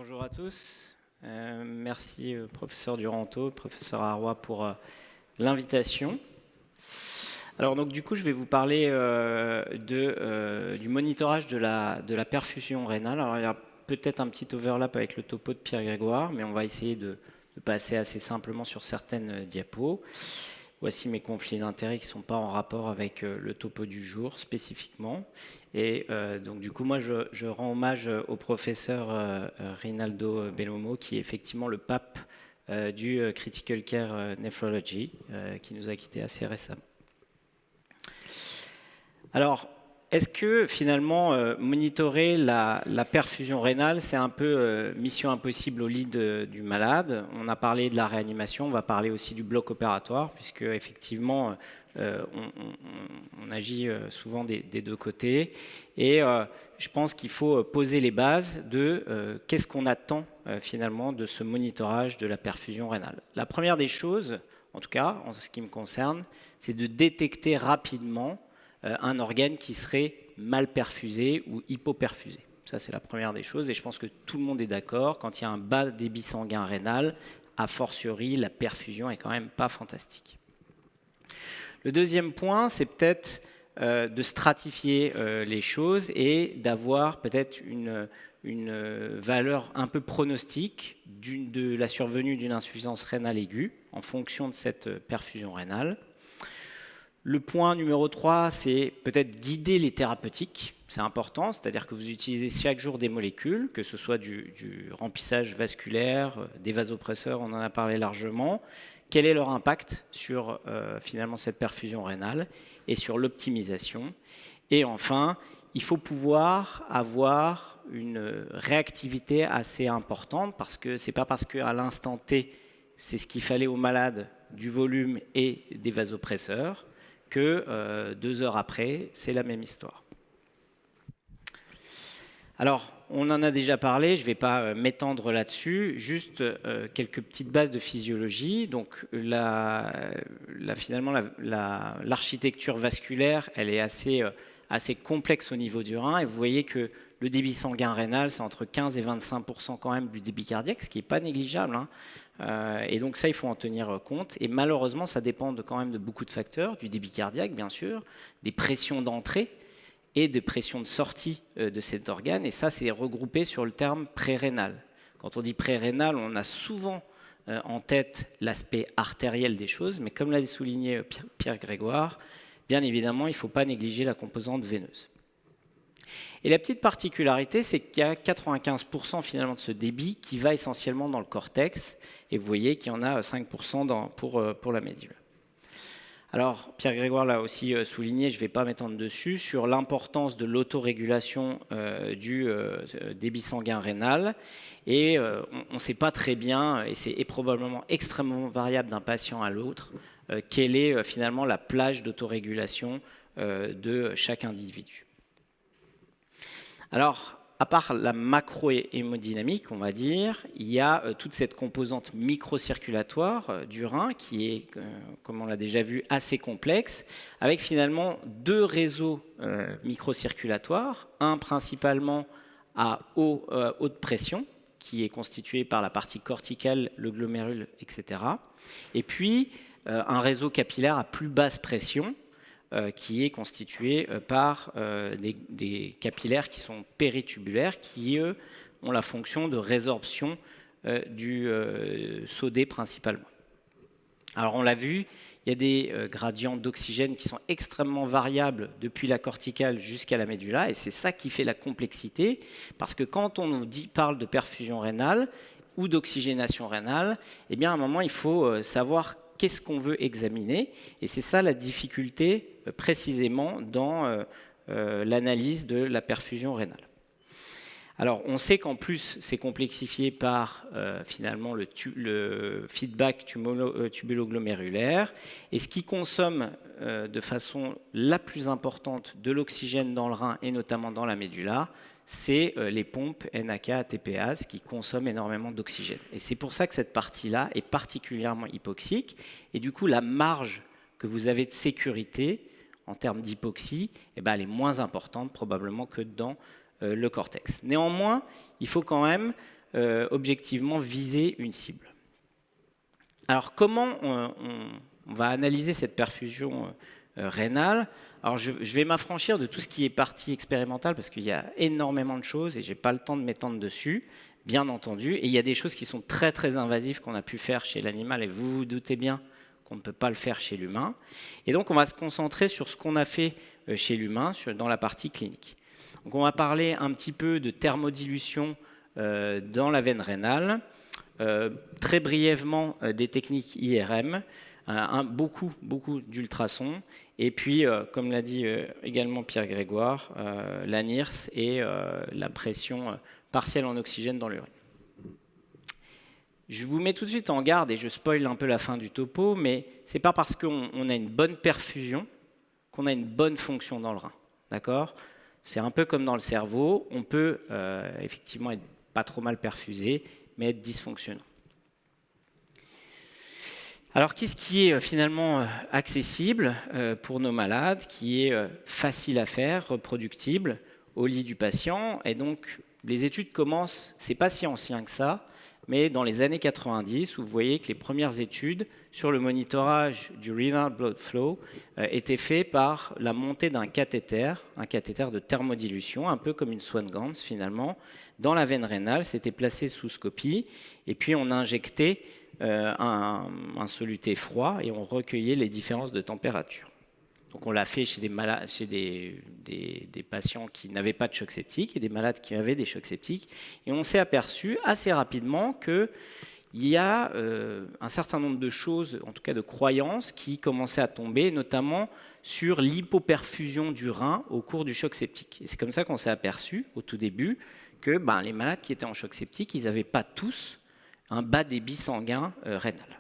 Bonjour à tous. Merci professeur Duranto, professeur Arroy pour l'invitation. Alors donc du coup je vais vous parler du monitorage de la perfusion rénale. Alors il y a peut-être un petit overlap avec le topo de Pierre Grégoire, mais on va essayer de passer assez simplement sur certaines diapos. Voici mes conflits d'intérêts qui ne sont pas en rapport avec le topo du jour spécifiquement. Et donc du coup, moi, je rends hommage au professeur Rinaldo Bellomo, qui est effectivement le pape du Critical Care Nephrology, qui nous a quittés assez récemment. Alors, est-ce que finalement, monitorer la perfusion rénale, c'est un peu mission impossible au lit du malade? On a parlé de la réanimation, on va parler aussi du bloc opératoire, puisque effectivement, on agit souvent des deux côtés. Et je pense qu'il faut poser les bases de qu'est-ce qu'on attend finalement de ce monitorage de la perfusion rénale. La première des choses, en tout cas, en ce qui me concerne, c'est de détecter rapidement un organe qui serait mal perfusé ou hypoperfusé. Ça, c'est la première des choses. Et je pense que tout le monde est d'accord. Quand il y a un bas débit sanguin rénal, a fortiori, la perfusion est quand même pas fantastique. Le deuxième point, c'est peut-être de stratifier les choses et d'avoir peut-être une valeur un peu pronostique de la survenue d'une insuffisance rénale aiguë en fonction de cette perfusion rénale. Le point numéro 3, c'est peut-être guider les thérapeutiques. C'est important, c'est-à-dire que vous utilisez chaque jour des molécules, que ce soit du remplissage vasculaire, des vasopresseurs, on en a parlé largement. Quel est leur impact sur finalement cette perfusion rénale et sur l'optimisation? Et enfin, il faut pouvoir avoir une réactivité assez importante, parce que ce n'est pas parce qu'à l'instant T, c'est ce qu'il fallait au malade, du volume et des vasopresseurs, que 2 heures après, c'est la même histoire. Alors, on en a déjà parlé, je ne vais pas m'étendre là-dessus, juste quelques petites bases de physiologie. Donc, finalement, l'architecture vasculaire, elle est assez complexe au niveau du rein, et vous voyez que le débit sanguin rénal, c'est entre 15 et 25% quand même du débit cardiaque, ce qui n'est pas négligeable, hein. Et donc ça, il faut en tenir compte. Et malheureusement, ça dépend quand même de beaucoup de facteurs, du débit cardiaque, bien sûr, des pressions d'entrée et des pressions de sortie de cet organe. Et ça, c'est regroupé sur le terme pré-rénal. Quand on dit pré-rénal, on a souvent en tête l'aspect artériel des choses, mais comme l'a souligné Pierre Grégoire, bien évidemment, il ne faut pas négliger la composante veineuse. Et la petite particularité, c'est qu'il y a 95% finalement de ce débit qui va essentiellement dans le cortex, et vous voyez qu'il y en a 5% pour la médule. Alors, Pierre Grégoire l'a aussi souligné, je ne vais pas m'étendre dessus, sur l'importance de l'autorégulation du débit sanguin rénal. Et on ne sait pas très bien, et c'est probablement extrêmement variable d'un patient à l'autre, quelle est finalement la plage d'autorégulation de chaque individu. Alors, à part la macro-hémodynamique, on va dire, il y a toute cette composante microcirculatoire du rein qui est, comme on l'a déjà vu, assez complexe, avec finalement 2 réseaux microcirculatoires, un principalement à haute pression, qui est constitué par la partie corticale, le glomérule, etc. Et puis, un réseau capillaire à plus basse pression, qui est constitué par des capillaires qui sont péritubulaires, qui, eux, ont la fonction de résorption du sodé principalement. Alors, on l'a vu, il y a des gradients d'oxygène qui sont extrêmement variables depuis la corticale jusqu'à la médula, et c'est ça qui fait la complexité, parce que quand on parle de perfusion rénale ou d'oxygénation rénale, eh bien, à un moment, il faut savoir qu'est-ce qu'on veut examiner, et c'est ça la difficulté précisément dans l'analyse de la perfusion rénale. Alors, on sait qu'en plus, c'est complexifié par finalement le feedback tubuloglomérulaire, et ce qui consomme de façon la plus importante de l'oxygène dans le rein, et notamment dans la médula, c'est les pompes NAK, ATPase qui consomment énormément d'oxygène. Et c'est pour ça que cette partie-là est particulièrement hypoxique. Et du coup, la marge que vous avez de sécurité en termes d'hypoxie, elle est moins importante probablement que dans le cortex. Néanmoins, il faut quand même objectivement viser une cible. Alors comment on va analyser cette perfusion rénale? Alors je vais m'affranchir de tout ce qui est partie expérimentale parce qu'il y a énormément de choses et je n'ai pas le temps de m'étendre dessus, bien entendu. Et il y a des choses qui sont très très invasives qu'on a pu faire chez l'animal et vous vous doutez bien qu'on ne peut pas le faire chez l'humain. Et donc on va se concentrer sur ce qu'on a fait chez l'humain dans la partie clinique. Donc on va parler un petit peu de thermodilution dans la veine rénale, très brièvement des techniques IRM, beaucoup d'ultrasons, et puis, comme l'a dit également Pierre Grégoire, la NIRS et la pression partielle en oxygène dans l'urine. Je vous mets tout de suite en garde, et je spoil un peu la fin du topo, mais ce n'est pas parce qu'on a une bonne perfusion qu'on a une bonne fonction dans le rein. D'accord ? C'est un peu comme dans le cerveau, on peut effectivement être pas trop mal perfusé, mais être dysfonctionnant. Alors, qu'est-ce qui est finalement accessible pour nos malades, qui est facile à faire, reproductible au lit du patient? Et donc, les études commencent, c'est pas si ancien que ça, mais dans les années 90, où vous voyez que les premières études sur le monitorage du renal blood flow étaient faites par la montée d'un cathéter, un cathéter de thermodilution, un peu comme une Swan-Ganz finalement, dans la veine rénale. C'était placé sous scopie, et puis on injectait un soluté froid et on recueillait les différences de température. Donc on l'a fait chez des patients qui n'avaient pas de choc septique et des malades qui avaient des chocs septiques. Et on s'est aperçu assez rapidement qu'il y a un certain nombre de choses, en tout cas de croyances, qui commençaient à tomber, notamment sur l'hypoperfusion du rein au cours du choc septique. Et c'est comme ça qu'on s'est aperçu au tout début que les malades qui étaient en choc septique, ils n'avaient pas tous un bas débit sanguin rénal.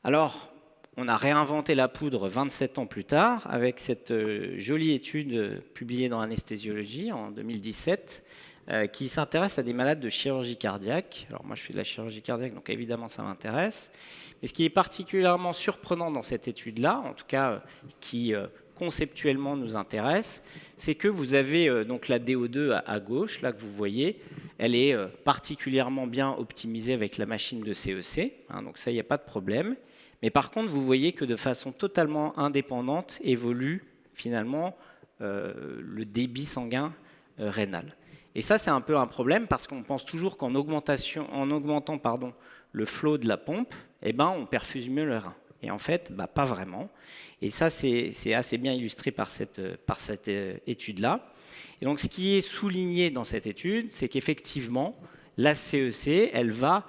Alors, on a réinventé la poudre 27 ans plus tard avec cette jolie étude publiée dans Anesthésiologie en 2017 qui s'intéresse à des malades de chirurgie cardiaque. Alors moi je fais de la chirurgie cardiaque, donc évidemment ça m'intéresse. Mais ce qui est particulièrement surprenant dans cette étude-là, en tout cas qui conceptuellement nous intéresse, c'est que vous avez donc la DO2 à gauche, là que vous voyez, elle est particulièrement bien optimisée avec la machine de CEC, donc ça il n'y a pas de problème. Mais par contre, vous voyez que de façon totalement indépendante évolue finalement le débit sanguin rénal. Et ça, c'est un peu un problème parce qu'on pense toujours qu'en augmentant le flot de la pompe, on perfuse mieux le rein. Et en fait, pas vraiment. Et ça, c'est assez bien illustré par cette étude-là. Et donc, ce qui est souligné dans cette étude, c'est qu'effectivement, la CEC, elle va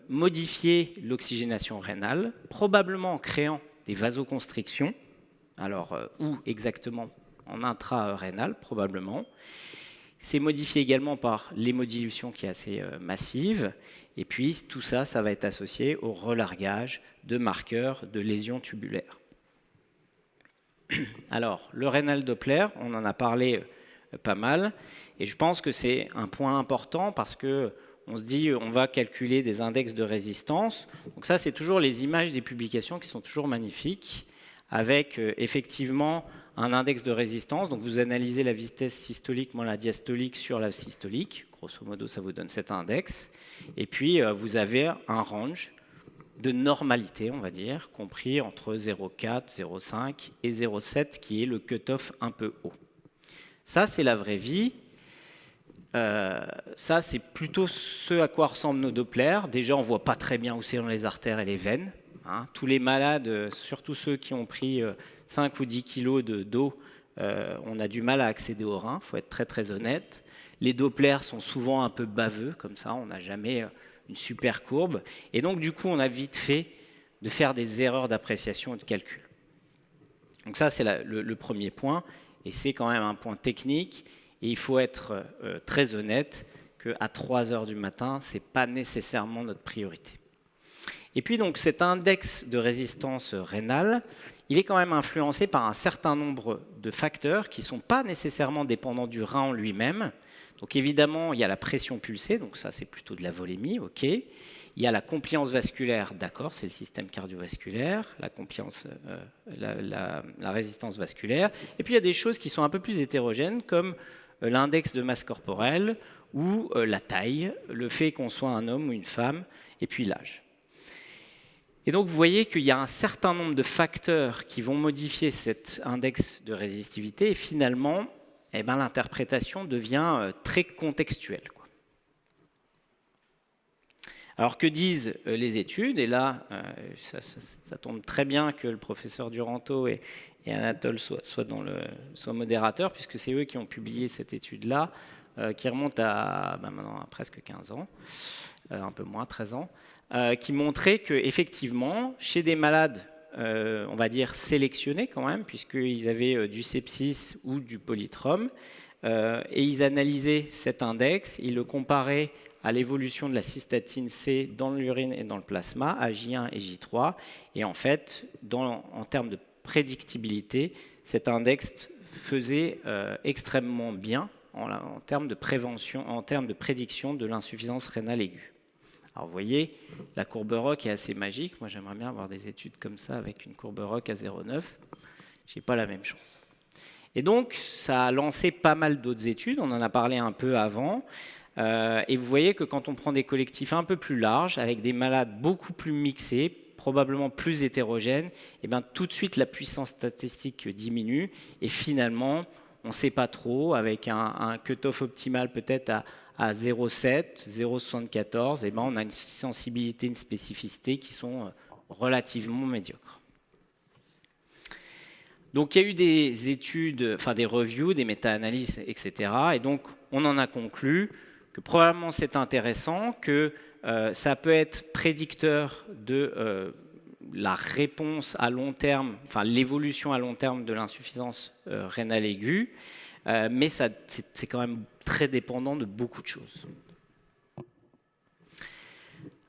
modifier l'oxygénation rénale, probablement en créant des vasoconstrictions, alors où exactement en intra-rénal, probablement. C'est modifié également par l'hémodilution qui est assez massive, et puis tout ça, ça va être associé au relargage de marqueurs de lésions tubulaires. Alors, le rénal Doppler, on en a parlé pas mal, et je pense que c'est un point important parce que on se dit on va calculer des index de résistance. Donc ça, c'est toujours les images des publications qui sont toujours magnifiques, avec effectivement un index de résistance. Donc vous analysez la vitesse systolique moins la diastolique sur la systolique. Grosso modo, ça vous donne cet index. Et puis, vous avez un range de normalité, on va dire, compris entre 0,4, 0,5 et 0,7, qui est le cut-off un peu haut. Ça, c'est la vraie vie. Ça, c'est plutôt ce à quoi ressemblent nos Dopplers. Déjà, on ne voit pas très bien où c'est dans les artères et les veines. Tous les malades, surtout ceux qui ont pris 5 ou 10 kilos d'eau, on a du mal à accéder au rein, il faut être très très honnête. Les Dopplers sont souvent un peu baveux, comme ça, on n'a jamais une super courbe. Et donc, du coup, on a vite fait de faire des erreurs d'appréciation et de calcul. Donc ça, c'est le premier point, et c'est quand même un point technique. Et il faut être très honnête qu'à 3 heures du matin, ce n'est pas nécessairement notre priorité. Et puis donc cet index de résistance rénale, il est quand même influencé par un certain nombre de facteurs qui ne sont pas nécessairement dépendants du rein en lui-même. Donc évidemment, il y a la pression pulsée, donc ça c'est plutôt de la volémie, ok. Il y a la compliance vasculaire, d'accord, c'est le système cardiovasculaire, la résistance vasculaire. Et puis il y a des choses qui sont un peu plus hétérogènes, comme l'index de masse corporelle ou la taille, le fait qu'on soit un homme ou une femme, et puis l'âge. Et donc vous voyez qu'il y a un certain nombre de facteurs qui vont modifier cet index de résistivité, et finalement, l'interprétation devient très contextuelle, quoi. Alors que disent les études? Et là, ça tombe très bien que le professeur Duranto et Anatole soient modérateurs, puisque c'est eux qui ont publié cette étude-là, qui remonte à maintenant à presque 15 ans, un peu moins, 13 ans, qui montrait qu'effectivement, chez des malades, on va dire sélectionnés quand même, puisqu'ils avaient du sepsis ou du polytrum, et ils analysaient cet index, ils le comparaient à l'évolution de la cystatine C dans l'urine et dans le plasma, à J1 et J3. Et en fait, en termes de prédictibilité, cet index faisait extrêmement bien en termes de prévention, en termes de prédiction de l'insuffisance rénale aiguë. Alors vous voyez, la courbe ROC est assez magique. Moi, j'aimerais bien avoir des études comme ça avec une courbe ROC à 0,9. Je n'ai pas la même chance. Et donc, ça a lancé pas mal d'autres études. On en a parlé un peu avant. Et vous voyez que quand on prend des collectifs un peu plus larges, avec des malades beaucoup plus mixés, probablement plus hétérogènes, et tout de suite la puissance statistique diminue. Et finalement, on ne sait pas trop, avec un cut-off optimal peut-être à 0,7, 0,74, on a une sensibilité, une spécificité qui sont relativement médiocres. Donc il y a eu des études, enfin des reviews, des méta-analyses, etc. Et donc on en a conclu que probablement c'est intéressant, que ça peut être prédicteur de la réponse à long terme, enfin l'évolution à long terme de l'insuffisance rénale aiguë, mais c'est quand même très dépendant de beaucoup de choses.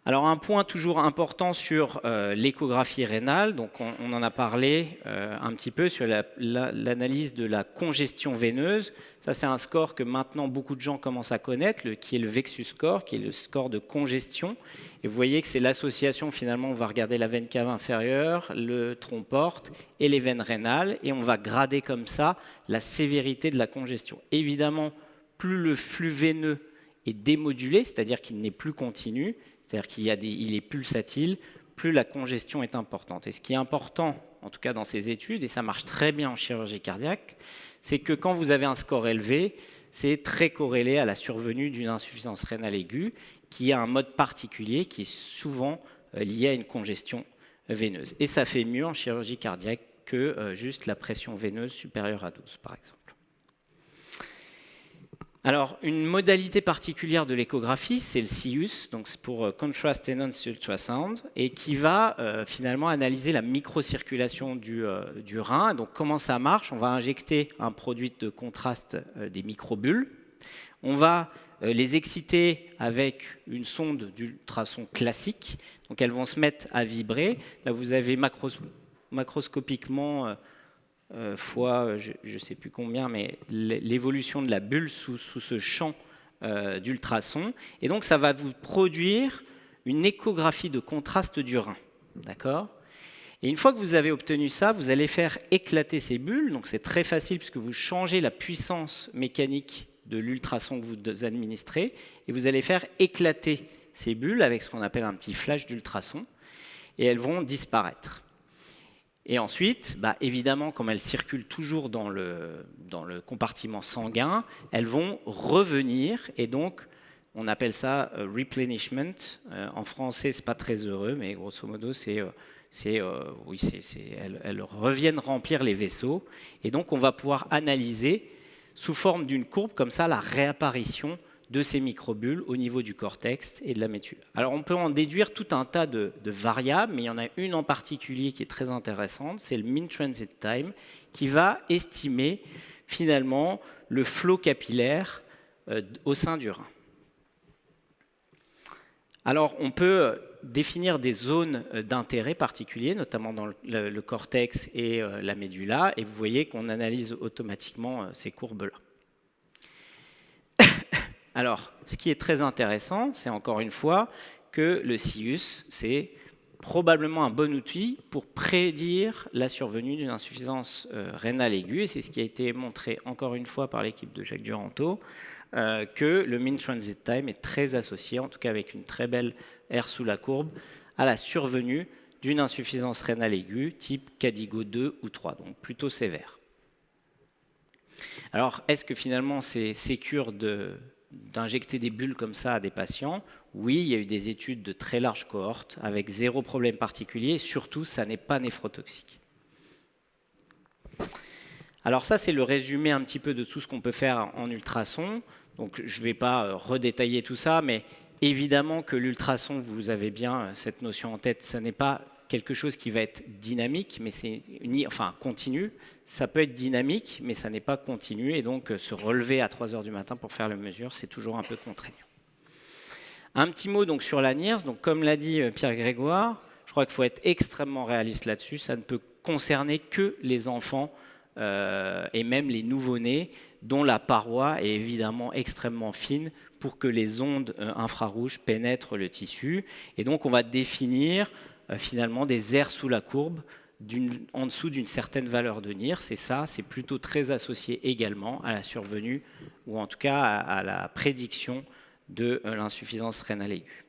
Alors un point toujours important sur l'échographie rénale, donc on en a parlé un petit peu sur l'analyse de la congestion veineuse. Ça c'est un score que maintenant beaucoup de gens commencent à connaître, qui est le VEXUS score, qui est le score de congestion. Et vous voyez que c'est l'association, finalement, on va regarder la veine cave inférieure, le tronc porte et les veines rénales, et on va grader comme ça la sévérité de la congestion. Évidemment, plus le flux veineux est démodulé, c'est-à-dire qu'il n'est plus continu, c'est-à-dire qu'il est pulsatile, plus la congestion est importante. Et ce qui est important, en tout cas dans ces études, et ça marche très bien en chirurgie cardiaque, c'est que quand vous avez un score élevé, c'est très corrélé à la survenue d'une insuffisance rénale aiguë, qui a un mode particulier, qui est souvent lié à une congestion veineuse. Et ça fait mieux en chirurgie cardiaque que juste la pression veineuse supérieure à 12, par exemple. Alors, une modalité particulière de l'échographie, c'est le CIUS, donc c'est pour Contrast Enhanced Ultrasound, et qui va finalement analyser la microcirculation du rein. Donc, comment ça marche? On va injecter un produit de contraste des microbules. On va les exciter avec une sonde d'ultrason classique. Donc, elles vont se mettre à vibrer. Là, vous avez macroscopiquement fois, je ne sais plus combien, mais l'évolution de la bulle sous ce champ d'ultrasons. Et donc, ça va vous produire une échographie de contraste du rein. D'accord ? Et une fois que vous avez obtenu ça, vous allez faire éclater ces bulles. Donc, c'est très facile puisque vous changez la puissance mécanique de l'ultrason que vous administrez. Et vous allez faire éclater ces bulles avec ce qu'on appelle un petit flash d'ultrason. Et elles vont disparaître. Et ensuite, évidemment, comme elles circulent toujours dans le compartiment sanguin, elles vont revenir. Et donc, on appelle ça replenishment. En français, ce n'est pas très heureux, mais grosso modo, elles reviennent remplir les vaisseaux. Et donc, on va pouvoir analyser, sous forme d'une courbe comme ça, la réapparition de ces microbules au niveau du cortex et de la médulle. Alors on peut en déduire tout un tas de variables, mais il y en a une en particulier qui est très intéressante, c'est le mean transit time, qui va estimer finalement le flot capillaire au sein du rein. Alors on peut définir des zones d'intérêt particuliers, notamment dans le cortex et la médulla, et vous voyez qu'on analyse automatiquement ces courbes-là. Alors, ce qui est très intéressant, c'est encore une fois que le CIUS, c'est probablement un bon outil pour prédire la survenue d'une insuffisance rénale aiguë, et c'est ce qui a été montré encore une fois par l'équipe de Jacques Duranto, que le mean transit time est très associé, en tout cas avec une très belle R sous la courbe, à la survenue d'une insuffisance rénale aiguë type KDIGO 2 ou 3, donc plutôt sévère. Alors, est-ce que finalement c'est sécure d'injecter des bulles comme ça à des patients? Oui, il y a eu des études de très larges cohortes avec 0 problème particulier, et surtout, ça n'est pas néphrotoxique. Alors ça, c'est le résumé un petit peu de tout ce qu'on peut faire en ultrason. Donc je ne vais pas redétailler tout ça, mais évidemment que l'ultrason, vous avez bien cette notion en tête, ça n'est pas quelque chose qui va être dynamique, mais c'est continu. Ça peut être dynamique, mais ça n'est pas continu, et donc se relever à 3 heures du matin pour faire la mesure, c'est toujours un peu contraignant. Un petit mot donc sur la NIRS. Donc comme l'a dit Pierre Grégoire, je crois qu'il faut être extrêmement réaliste là-dessus. Ça ne peut concerner que les enfants et même les nouveau-nés, dont la paroi est évidemment extrêmement fine pour que les ondes infrarouges pénètrent le tissu. Et donc on va définir finalement des aires sous la courbe en dessous d'une certaine valeur de NIRS. Et ça, c'est plutôt très associé également à la survenue, ou en tout cas à la prédiction de l'insuffisance rénale aiguë.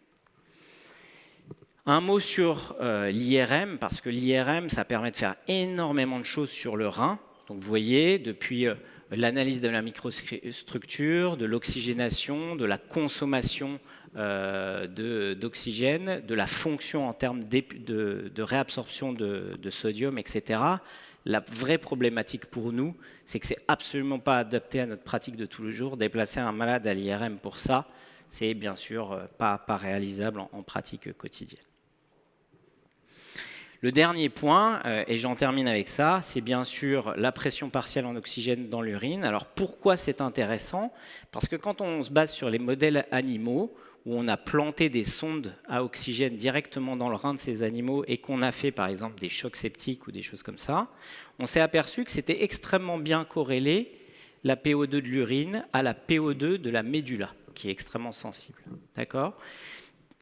Un mot sur l'IRM, parce que l'IRM, ça permet de faire énormément de choses sur le rein. Donc vous voyez, depuis l'analyse de la microstructure, de l'oxygénation, de la consommation d'oxygène, de la fonction en termes de réabsorption de sodium, etc. La vraie problématique pour nous, c'est que c'est absolument pas adapté à notre pratique de tous les jours. Déplacer un malade à l'IRM pour ça, c'est bien sûr pas réalisable en pratique quotidienne. Le dernier point, et j'en termine avec ça, c'est bien sûr la pression partielle en oxygène dans l'urine. Alors pourquoi c'est intéressant? Parce que quand on se base sur les modèles animaux, où on a planté des sondes à oxygène directement dans le rein de ces animaux et qu'on a fait par exemple des chocs septiques ou des choses comme ça, on s'est aperçu que c'était extrêmement bien corrélé la PO2 de l'urine à la PO2 de la médula, qui est extrêmement sensible. D'accord?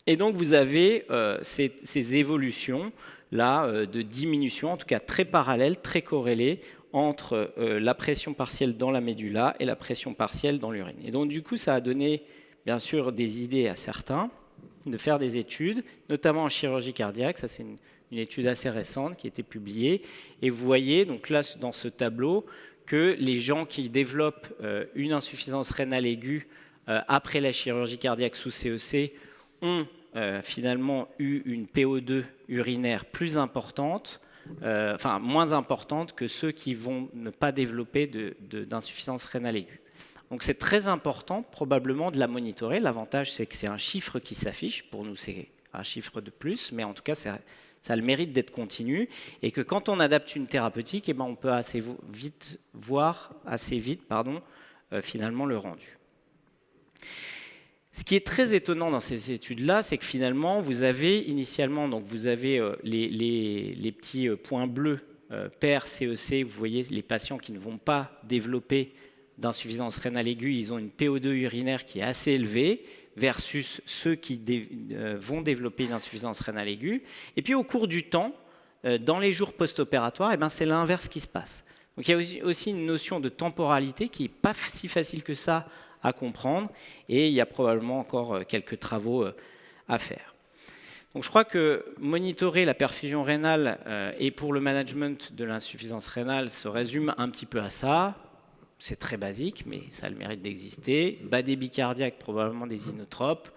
Et donc vous avez ces évolutions là de diminution, en tout cas très parallèles, très corrélées entre la pression partielle dans la médula et la pression partielle dans l'urine. Et donc du coup ça a donné bien sûr des idées à certains de faire des études, notamment en chirurgie cardiaque. Ça c'est une étude assez récente qui a été publiée. Et vous voyez donc là dans ce tableau que les gens qui développent une insuffisance rénale aiguë après la chirurgie cardiaque sous CEC ont finalement eu une PO2 urinaire plus importante, moins importante que ceux qui vont ne pas développer d'insuffisance rénale aiguë. Donc c'est très important probablement de la monitorer. L'avantage c'est que c'est un chiffre qui s'affiche, pour nous c'est un chiffre de plus, mais en tout cas ça a le mérite d'être continu, et que quand on adapte une thérapeutique, on peut assez vite voir finalement le rendu. Ce qui est très étonnant dans ces études-là, c'est que finalement, vous avez initialement, donc vous avez les petits points bleus PER, CEC, vous voyez les patients qui ne vont pas développer d'insuffisance rénale aiguë, ils ont une PO2 urinaire qui est assez élevée, versus ceux qui vont développer une insuffisance rénale aiguë. Et puis au cours du temps, dans les jours post-opératoires, c'est l'inverse qui se passe. Donc il y a aussi une notion de temporalité qui n'est pas si facile que ça à comprendre, et il y a probablement encore quelques travaux à faire. Donc je crois que monitorer la perfusion rénale et pour le management de l'insuffisance rénale se résume un petit peu à ça. C'est très basique, mais ça a le mérite d'exister. Bas débit cardiaque, probablement des inotropes.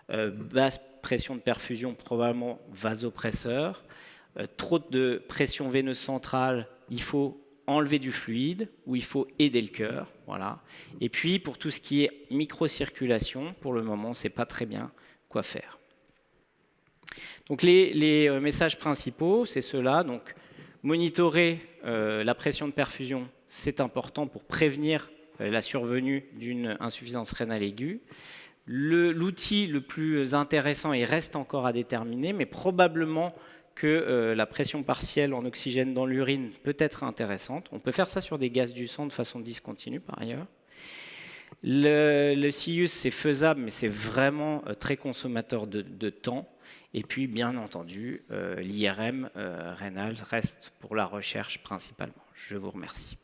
Basse pression de perfusion, probablement vasopresseur. Trop de pression veineuse centrale, il faut enlever du fluide, ou il faut aider le cœur. Voilà. Et puis, pour tout ce qui est microcirculation, pour le moment, on ne sait pas très bien quoi faire. Donc, les messages principaux, c'est ceux-là. Donc, monitorer la pression de perfusion, c'est important pour prévenir la survenue d'une insuffisance rénale aiguë. L'outil le plus intéressant, il reste encore à déterminer, mais probablement que la pression partielle en oxygène dans l'urine peut être intéressante. On peut faire ça sur des gaz du sang de façon discontinue par ailleurs. Le CIUS, c'est faisable, mais c'est vraiment très consommateur de temps. Et puis, bien entendu, l'IRM rénal reste pour la recherche principalement. Je vous remercie.